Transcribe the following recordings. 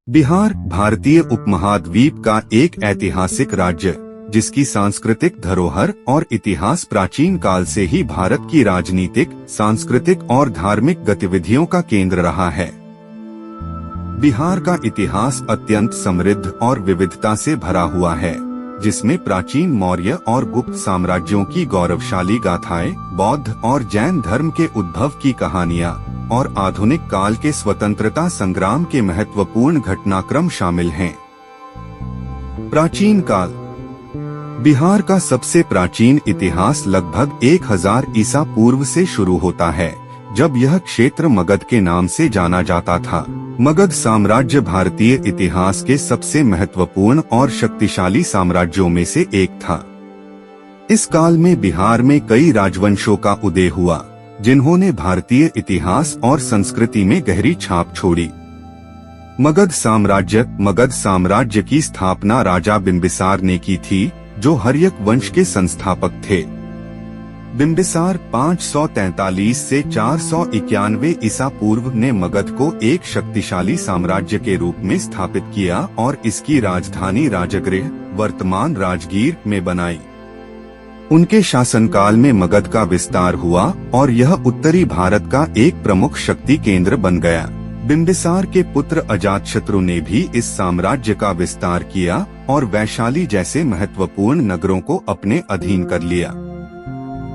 बिहार भारतीय उपमहाद्वीप का एक ऐतिहासिक राज्य, जिसकी सांस्कृतिक धरोहर और इतिहास प्राचीन काल से ही भारत की राजनीतिक, सांस्कृतिक और धार्मिक गतिविधियों का केंद्र रहा है। बिहार का इतिहास अत्यंत समृद्ध और विविधता से भरा हुआ है, जिसमें प्राचीन मौर्य और गुप्त साम्राज्यों की गौरवशाली गाथाएं, बौद्ध और जैन धर्म के उद्भव की कहानियां और आधुनिक काल के स्वतंत्रता संग्राम के महत्वपूर्ण घटनाक्रम शामिल हैं। प्राचीन काल। बिहार का सबसे प्राचीन इतिहास लगभग 1000 ईसा पूर्व से शुरू होता है, जब यह क्षेत्र मगध के नाम से जाना जाता था। मगध साम्राज्य भारतीय इतिहास के सबसे महत्वपूर्ण और शक्तिशाली साम्राज्यों में से एक था। इस काल में बिहार में कई राजवंशों का उदय हुआ, जिन्होंने भारतीय इतिहास और संस्कृति में गहरी छाप छोड़ी। मगध साम्राज्य की स्थापना राजा बिंबिसार ने की थी, जो हर्यक वंश के संस्थापक थे। बिंबिसार 543 से 491 ईसा पूर्व ने मगध को एक शक्तिशाली साम्राज्य के रूप में स्थापित किया और इसकी राजधानी राजगृह, वर्तमान राजगीर में बनाई। उनके शासनकाल में मगध का विस्तार हुआ और यह उत्तरी भारत का एक प्रमुख शक्ति केंद्र बन गया। बिंबिसार के पुत्र अजातशत्रु ने भी इस साम्राज्य का विस्तार किया और वैशाली जैसे महत्वपूर्ण नगरों को अपने अधीन कर लिया।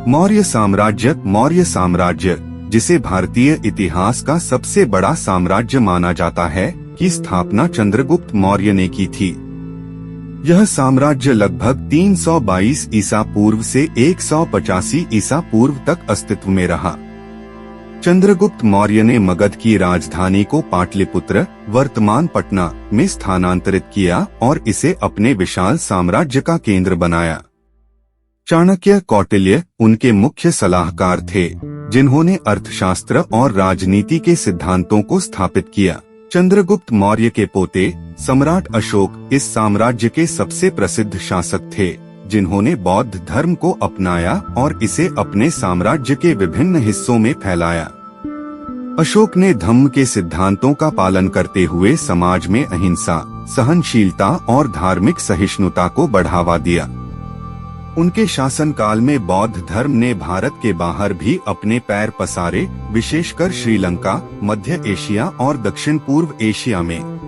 मौर्य साम्राज्य, जिसे भारतीय इतिहास का सबसे बड़ा साम्राज्य माना जाता है, की स्थापना चंद्रगुप्त मौर्य ने की थी। यह साम्राज्य लगभग 322 ईसा पूर्व से 185 ईसा पूर्व तक अस्तित्व में रहा। चंद्रगुप्त मौर्य ने मगध की राजधानी को पाटलिपुत्र, वर्तमान पटना, में स्थानांतरित किया और इसे अपने विशाल साम्राज्य का केंद्र बनाया। चाणक्य, कौटिल्य उनके मुख्य सलाहकार थे, जिन्होंने अर्थशास्त्र और राजनीति के सिद्धांतों को स्थापित किया। चंद्रगुप्त मौर्य के पोते सम्राट अशोक इस साम्राज्य के सबसे प्रसिद्ध शासक थे, जिन्होंने बौद्ध धर्म को अपनाया और इसे अपने साम्राज्य के विभिन्न हिस्सों में फैलाया। अशोक ने धम्म के सिद्धांतों का पालन करते हुए समाज में अहिंसा, सहनशीलता और धार्मिक सहिष्णुता को बढ़ावा दिया। उनके शासनकाल में बौद्ध धर्म ने भारत के बाहर भी अपने पैर पसारे, विशेषकर श्रीलंका, मध्य एशिया और दक्षिण पूर्व एशिया में।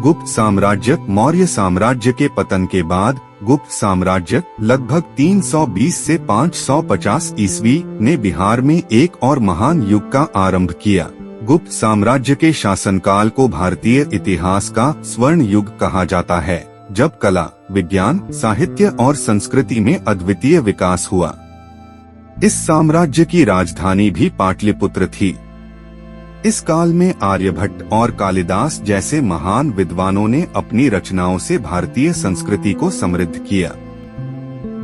गुप्त साम्राज्य। मौर्य साम्राज्य के पतन के बाद गुप्त साम्राज्य लगभग 320 से 550 ईस्वी ने बिहार में एक और महान युग का आरंभ किया। गुप्त साम्राज्य के शासनकाल को भारतीय इतिहास का स्वर्ण युग कहा जाता है, जब कला, विज्ञान, साहित्य और संस्कृति में अद्वितीय विकास हुआ। इस साम्राज्य की राजधानी भी पाटलिपुत्र थी। इस काल में आर्यभट्ट और कालिदास जैसे महान विद्वानों ने अपनी रचनाओं से भारतीय संस्कृति को समृद्ध किया।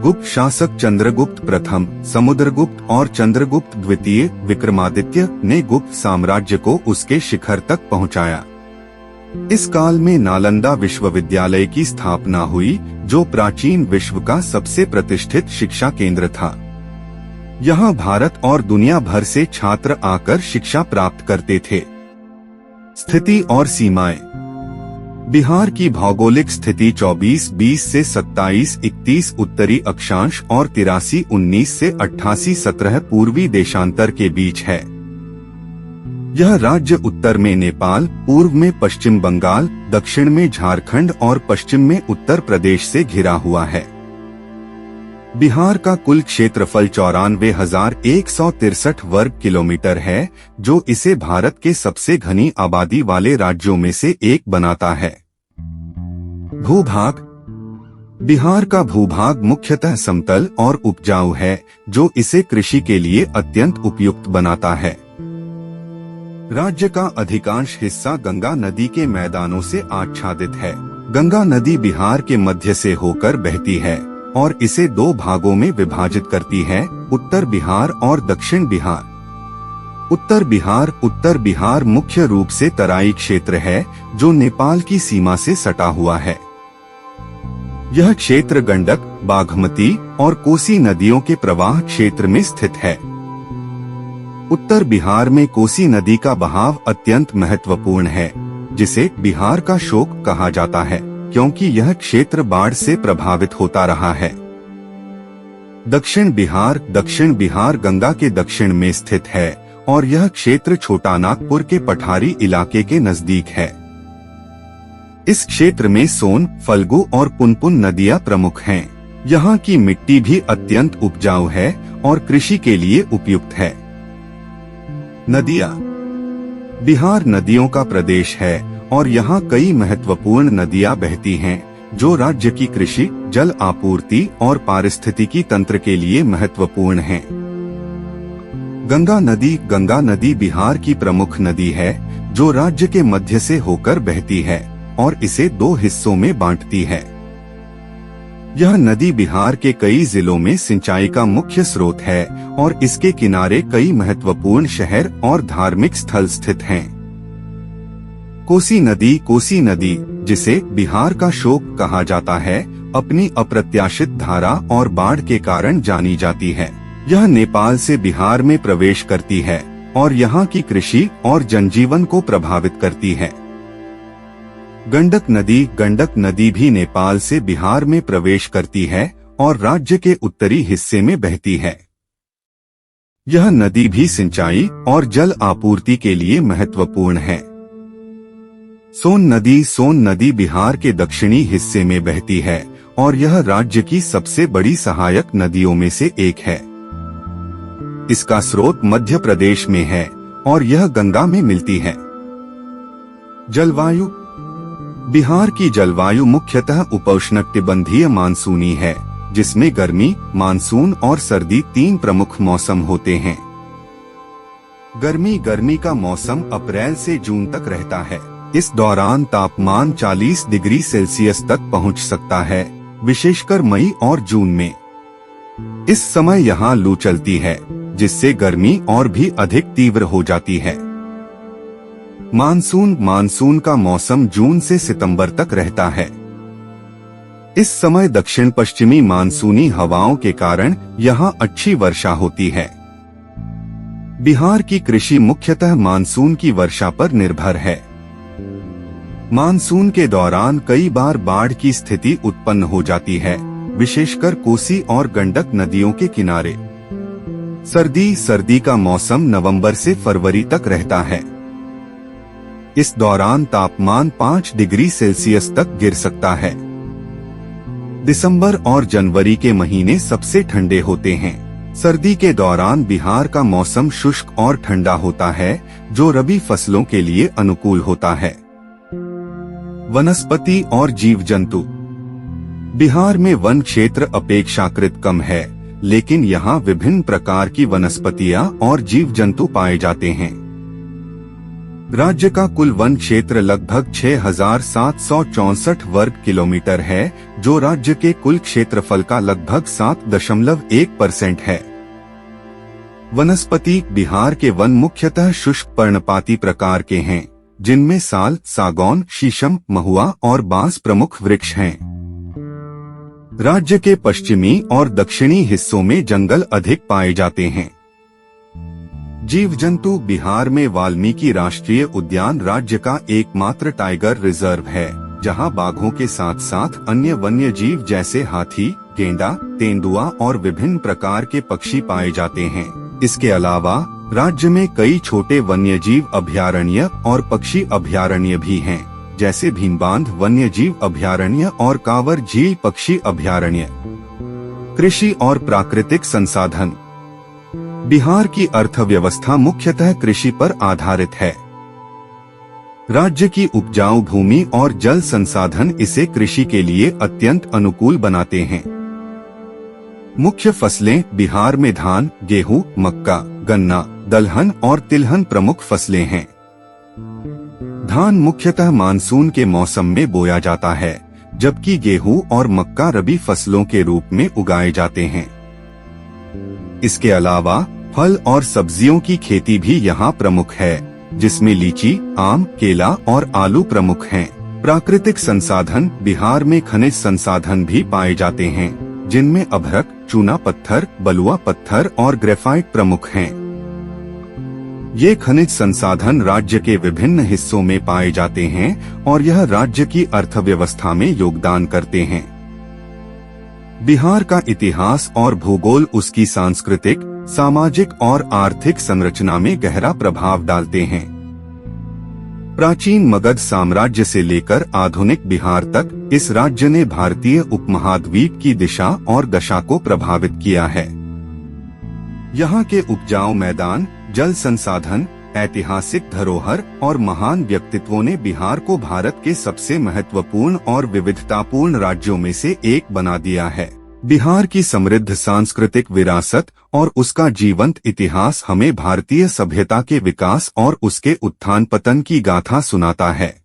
गुप्त शासक चंद्रगुप्त प्रथम, समुद्रगुप्त और चंद्रगुप्त द्वितीय विक्रमादित्य ने गुप्त साम्राज्य को उसके शिखर तक पहुंचाया। इस काल में नालंदा विश्वविद्यालय की स्थापना हुई, जो प्राचीन विश्व का सबसे प्रतिष्ठित शिक्षा केंद्र था। यहाँ भारत और दुनिया भर से छात्र आकर शिक्षा प्राप्त करते थे। स्थिति और सीमाएं। बिहार की भौगोलिक स्थिति 24-20 से 27-31 उत्तरी अक्षांश और 83-19 से 88-17 पूर्वी देशांतर के बीच है। यह राज्य उत्तर में नेपाल, पूर्व में पश्चिम बंगाल, दक्षिण में झारखंड और पश्चिम में उत्तर प्रदेश से घिरा हुआ है। बिहार का कुल क्षेत्रफल 94,163 वर्ग किलोमीटर है, जो इसे भारत के सबसे घनी आबादी वाले राज्यों में से एक बनाता है। भूभाग। बिहार का भूभाग मुख्यतः समतल और उपजाऊ है, जो इसे कृषि के लिए अत्यंत उपयुक्त बनाता है। राज्य का अधिकांश हिस्सा गंगा नदी के मैदानों से आच्छादित है। गंगा नदी बिहार के मध्य से होकर बहती है और इसे दो भागों में विभाजित करती है, उत्तर बिहार और दक्षिण बिहार। उत्तर बिहार मुख्य रूप से तराई क्षेत्र है, जो नेपाल की सीमा से सटा हुआ है। यह क्षेत्र गंडक, बागमती और कोसी नदियों के प्रवाह क्षेत्र में स्थित है। उत्तर बिहार में कोसी नदी का बहाव अत्यंत महत्वपूर्ण है। जिसे बिहार का शोक कहा जाता है, क्योंकि यह क्षेत्र बाढ़ से प्रभावित होता रहा है। दक्षिण बिहार गंगा के दक्षिण में स्थित है और यह क्षेत्र छोटा नागपुर के पठारी इलाके के नजदीक है। इस क्षेत्र में सोन, फल्गु और पुनपुन नदियां प्रमुख हैं। यहाँ की मिट्टी भी अत्यंत उपजाऊ है और कृषि के लिए उपयुक्त है। नदियां। बिहार नदियों का प्रदेश है और यहाँ कई महत्वपूर्ण नदियां बहती हैं, जो राज्य की कृषि, जल आपूर्ति और पारिस्थितिकी तंत्र के लिए महत्वपूर्ण हैं। गंगा नदी बिहार की प्रमुख नदी है, जो राज्य के मध्य से होकर बहती है और इसे 2 हिस्सों में बांटती है। यह नदी बिहार के कई जिलों में सिंचाई का मुख्य स्रोत है और इसके किनारे कई महत्वपूर्ण शहर और धार्मिक स्थल स्थित हैं। कोसी नदी, जिसे बिहार का शोक कहा जाता है, अपनी अप्रत्याशित धारा और बाढ़ के कारण जानी जाती है। यह नेपाल से बिहार में प्रवेश करती है और यहाँ की कृषि और जनजीवन को प्रभावित करती है। गंडक नदी भी नेपाल से बिहार में प्रवेश करती है और राज्य के उत्तरी हिस्से में बहती है। यह नदी भी सिंचाई और जल आपूर्ति के लिए महत्वपूर्ण है। सोन नदी बिहार के दक्षिणी हिस्से में बहती है और यह राज्य की सबसे बड़ी सहायक नदियों में से एक है। इसका स्रोत मध्य प्रदेश में है और यह गंगा में मिलती है। जलवायु। बिहार की जलवायु मुख्यतः उपोष्णकटिबंधीय मानसूनी है, जिसमें गर्मी, मानसून और सर्दी 3 प्रमुख मौसम होते हैं। गर्मी का मौसम अप्रैल से जून तक रहता है। इस दौरान तापमान 40 डिग्री सेल्सियस तक पहुंच सकता है, विशेषकर मई और जून में। इस समय यहाँ लू चलती है, जिससे गर्मी और भी अधिक तीव्र हो जाती है। मानसून का मौसम जून से सितंबर तक रहता है। इस समय दक्षिण पश्चिमी मानसूनी हवाओं के कारण यहाँ अच्छी वर्षा होती है। बिहार की कृषि मुख्यतः मानसून की वर्षा पर निर्भर है। मानसून के दौरान कई बार बाढ़ की स्थिति उत्पन्न हो जाती है, विशेषकर कोसी और गंडक नदियों के किनारे। सर्दी का मौसम नवंबर से फरवरी तक रहता है। इस दौरान तापमान 5 डिग्री सेल्सियस तक गिर सकता है। दिसंबर और जनवरी के महीने सबसे ठंडे होते हैं। सर्दी के दौरान बिहार का मौसम शुष्क और ठंडा होता है, जो रबी फसलों के लिए अनुकूल होता है। वनस्पति और जीव जंतु। बिहार में वन क्षेत्र अपेक्षाकृत कम है, लेकिन यहाँ विभिन्न प्रकार की वनस्पतियाँ और जीव जंतु पाए जाते हैं। राज्य का कुल वन क्षेत्र लगभग 6,764 वर्ग किलोमीटर है, जो राज्य के कुल क्षेत्रफल का लगभग 7.1% है। वनस्पति। बिहार के वन मुख्यतः शुष्क पर्णपाती प्रकार के हैं, जिनमें साल, सागौन, शीशम, महुआ और बांस प्रमुख वृक्ष हैं। राज्य के पश्चिमी और दक्षिणी हिस्सों में जंगल अधिक पाए जाते हैं। जीव जंतु। बिहार में वाल्मीकि राष्ट्रीय उद्यान राज्य का एकमात्र टाइगर रिजर्व है, जहां बाघों के साथ साथ अन्य वन्य जीव जैसे हाथी, गेंडा, तेंदुआ और विभिन्न प्रकार के पक्षी पाए जाते हैं। इसके अलावा राज्य में कई छोटे वन्य जीव अभयारण्य और पक्षी अभयारण्य भी हैं, जैसे भीमबांध वन्य जीव अभयारण्य और कांवर झील पक्षी अभयारण्य। कृषि और प्राकृतिक संसाधन। बिहार की अर्थव्यवस्था मुख्यतः कृषि पर आधारित है। राज्य की उपजाऊ भूमि और जल संसाधन इसे कृषि के लिए अत्यंत अनुकूल बनाते हैं। मुख्य फसलें। बिहार में धान, गेहूं, मक्का, गन्ना, दलहन और तिलहन प्रमुख फसलें हैं। धान मुख्यतः मानसून के मौसम में बोया जाता है, जबकि गेहूं और मक्का रबी फसलों के रूप में उगाए जाते हैं। इसके अलावा फल और सब्जियों की खेती भी यहाँ प्रमुख है, जिसमें लीची, आम, केला और आलू प्रमुख हैं। प्राकृतिक संसाधन। बिहार में खनिज संसाधन भी पाए जाते हैं, जिनमें अभ्रक, चूना पत्थर, बलुआ पत्थर और ग्रेफाइट प्रमुख हैं। ये खनिज संसाधन राज्य के विभिन्न हिस्सों में पाए जाते हैं और यह राज्य की अर्थव्यवस्था में योगदान करते हैं। बिहार का इतिहास और भूगोल उसकी सांस्कृतिक, सामाजिक और आर्थिक संरचना में गहरा प्रभाव डालते हैं। प्राचीन मगध साम्राज्य से लेकर आधुनिक बिहार तक इस राज्य ने भारतीय उपमहाद्वीप की दिशा और दशा को प्रभावित किया है। यहाँ के उपजाऊ मैदान, जल संसाधन, ऐतिहासिक धरोहर और महान व्यक्तित्वों ने बिहार को भारत के सबसे महत्वपूर्ण और विविधतापूर्ण राज्यों में से एक बना दिया है। बिहार की समृद्ध सांस्कृतिक विरासत और उसका जीवंत इतिहास हमें भारतीय सभ्यता के विकास और उसके उत्थान पतन की गाथा सुनाता है।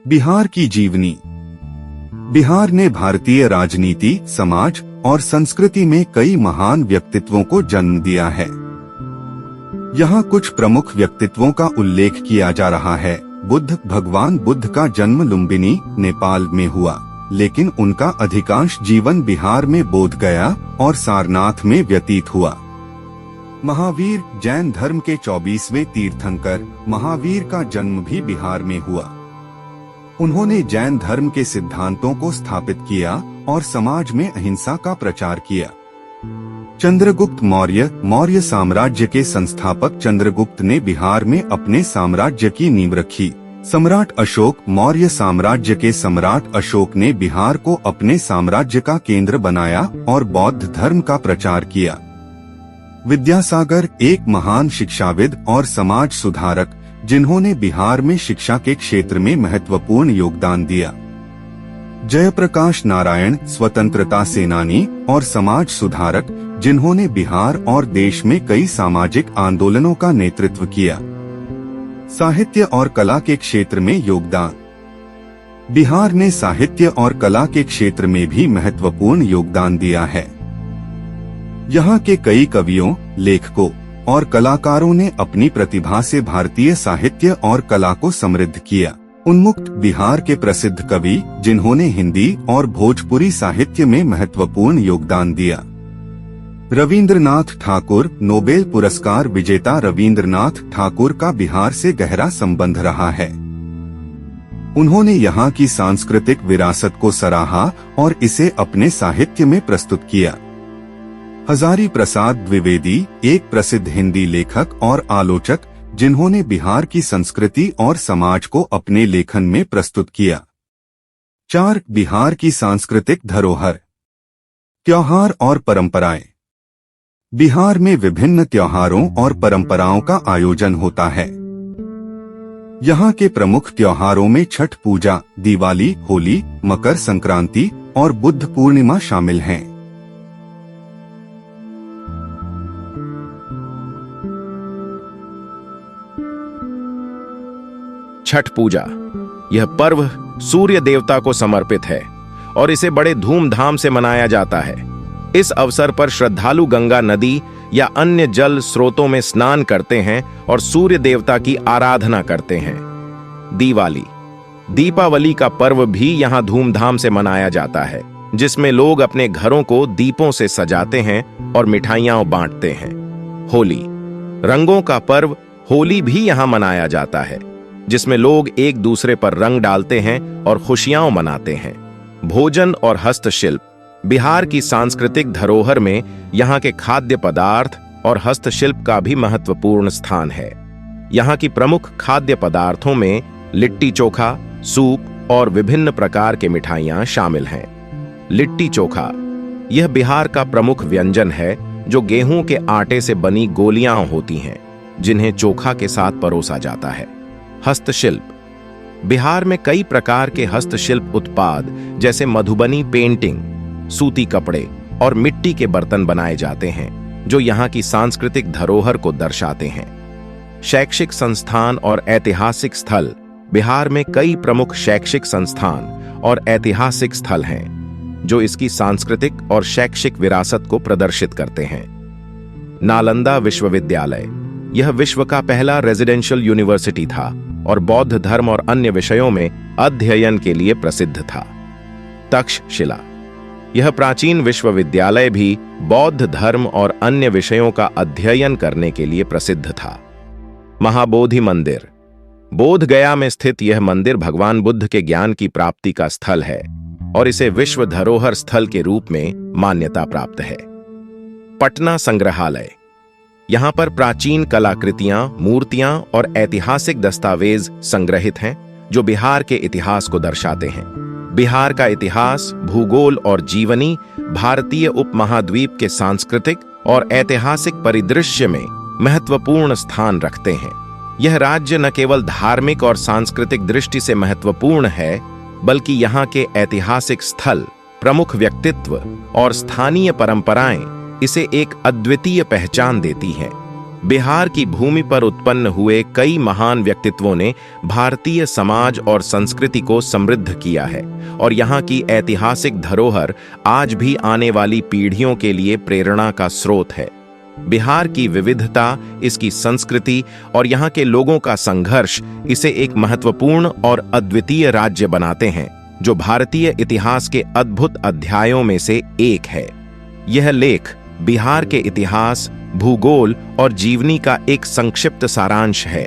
बिहार की जीवनी। बिहार ने भारतीय राजनीति, समाज और संस्कृति में कई महान व्यक्तित्वों को जन्म दिया है। यहाँ कुछ प्रमुख व्यक्तित्वों का उल्लेख किया जा रहा है। भगवान बुद्ध का जन्म लुम्बिनी, नेपाल में हुआ, लेकिन उनका अधिकांश जीवन बिहार में बोध गया और सारनाथ में व्यतीत हुआ। महावीर, जैन धर्म के 24वें तीर्थंकर महावीर का जन्म भी बिहार में हुआ। उन्होंने जैन धर्म के सिद्धांतों को स्थापित किया और समाज में अहिंसा का प्रचार किया। चंद्रगुप्त मौर्य, मौर्य साम्राज्य के संस्थापक चंद्रगुप्त ने बिहार में अपने साम्राज्य की नींव रखी। सम्राट अशोक, मौर्य साम्राज्य के सम्राट अशोक ने बिहार को अपने साम्राज्य का केंद्र बनाया और बौद्ध धर्म का प्रचार किया। विद्यासागर, एक महान शिक्षाविद और समाज सुधारक, जिन्होंने बिहार में शिक्षा के क्षेत्र में महत्वपूर्ण योगदान दिया। जयप्रकाश नारायण, स्वतंत्रता सेनानी और समाज सुधारक, जिन्होंने बिहार और देश में कई सामाजिक आंदोलनों का नेतृत्व किया। साहित्य और कला के क्षेत्र में योगदान। बिहार ने साहित्य और कला के क्षेत्र में भी महत्वपूर्ण योगदान दिया है। यहाँ के कई कवियों, लेखकों और कलाकारों ने अपनी प्रतिभा से भारतीय साहित्य और कला को समृद्ध किया। उन्मुक्त, बिहार के प्रसिद्ध कवि, जिन्होंने हिंदी और भोजपुरी साहित्य में महत्वपूर्ण योगदान दिया। रविंद्रनाथ ठाकुर, नोबेल पुरस्कार विजेता रविंद्रनाथ ठाकुर का बिहार से गहरा संबंध रहा है। उन्होंने यहाँ की सांस्कृतिक विरासत को सराहा और इसे अपने साहित्य में प्रस्तुत किया। हजारी प्रसाद द्विवेदी, एक प्रसिद्ध हिंदी लेखक और आलोचक, जिन्होंने बिहार की संस्कृति और समाज को अपने लेखन में प्रस्तुत किया। 4. बिहार की सांस्कृतिक धरोहर। त्योहार और परंपराएं। बिहार में विभिन्न त्योहारों और परंपराओं का आयोजन होता है। यहाँ के प्रमुख त्योहारों में छठ पूजा, दिवाली, होली, मकर संक्रांति और बुद्ध पूर्णिमा शामिल हैं। छठ पूजा। यह पर्व सूर्य देवता को समर्पित है और इसे बड़े धूमधाम से मनाया जाता है। इस अवसर पर श्रद्धालु गंगा नदी या अन्य जल स्रोतों में स्नान करते हैं और सूर्य देवता की आराधना करते हैं। दिवाली। दीपावली का पर्व भी यहाँ धूमधाम से मनाया जाता है, जिसमें लोग अपने घरों को दीपों से सजाते हैं और मिठाइयां बांटते हैं। होली। रंगों का पर्व होली भी यहाँ मनाया जाता है, जिसमें लोग एक दूसरे पर रंग डालते हैं और खुशियां मनाते हैं। भोजन और हस्तशिल्प। बिहार की सांस्कृतिक धरोहर में यहाँ के खाद्य पदार्थ और हस्तशिल्प का भी महत्वपूर्ण स्थान है। यहाँ की प्रमुख खाद्य पदार्थों में लिट्टी चोखा, सूप और विभिन्न प्रकार के मिठाइयाँ शामिल हैं। लिट्टी चोखा। यह बिहार का प्रमुख व्यंजन है, जो गेहूं के आटे से बनी गोलियां होती हैं, जिन्हें चोखा के साथ परोसा जाता है। हस्तशिल्प। बिहार में कई प्रकार के हस्तशिल्प उत्पाद जैसे मधुबनी पेंटिंग, सूती कपड़े और मिट्टी के बर्तन बनाए जाते हैं, जो यहाँ की सांस्कृतिक धरोहर को दर्शाते हैं। शैक्षिक संस्थान और ऐतिहासिक स्थल। बिहार में कई प्रमुख शैक्षिक संस्थान और ऐतिहासिक स्थल हैं, जो इसकी सांस्कृतिक और शैक्षिक विरासत को प्रदर्शित करते हैं। नालंदा विश्वविद्यालय। यह विश्व का पहला रेजिडेंशियल यूनिवर्सिटी था और बौद्ध धर्म और अन्य विषयों में अध्ययन के लिए प्रसिद्ध था। तक्षशिला, यह प्राचीन विश्वविद्यालय भी बौद्ध धर्म और अन्य विषयों का अध्ययन करने के लिए प्रसिद्ध था। महाबोधि मंदिर, बोध गया में स्थित यह मंदिर भगवान बुद्ध के ज्ञान की प्राप्ति का स्थल है और इसे विश्व धरोहर स्थल के रूप में मान्यता प्राप्त है। पटना संग्रहालय, यहां पर प्राचीन कलाकृतियां, मूर्तियां और ऐतिहासिक दस्तावेज संग्रहित हैं जो बिहार के इतिहास को दर्शाते हैं। बिहार का इतिहास, भूगोल और जीवनी भारतीय उपमहाद्वीप के सांस्कृतिक और ऐतिहासिक परिदृश्य में महत्वपूर्ण स्थान रखते हैं। यह राज्य न केवल धार्मिक और सांस्कृतिक दृष्टि से महत्वपूर्ण है, बल्कि यहाँ के ऐतिहासिक स्थल, प्रमुख व्यक्तित्व और स्थानीय परंपराएं इसे एक अद्वितीय पहचान देती हैं। बिहार की भूमि पर उत्पन्न हुए कई महान व्यक्तित्वों ने भारतीय समाज और संस्कृति को समृद्ध किया है और यहाँ की ऐतिहासिक धरोहर आज भी आने वाली पीढ़ियों के लिए प्रेरणा का स्रोत है। बिहार की विविधता, इसकी संस्कृति और यहाँ के लोगों का संघर्ष इसे एक महत्वपूर्ण और अद्वितीय राज्य बनाते हैं जो भारतीय इतिहास के अद्भुत अध्यायों में से एक है। यह लेख बिहार के इतिहास, भूगोल और जीवनी का एक संक्षिप्त सारांश है।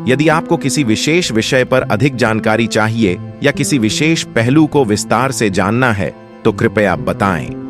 यदि आपको किसी विशेष विषय पर अधिक जानकारी चाहिए या किसी विशेष पहलू को विस्तार से जानना है तो कृपया बताएं।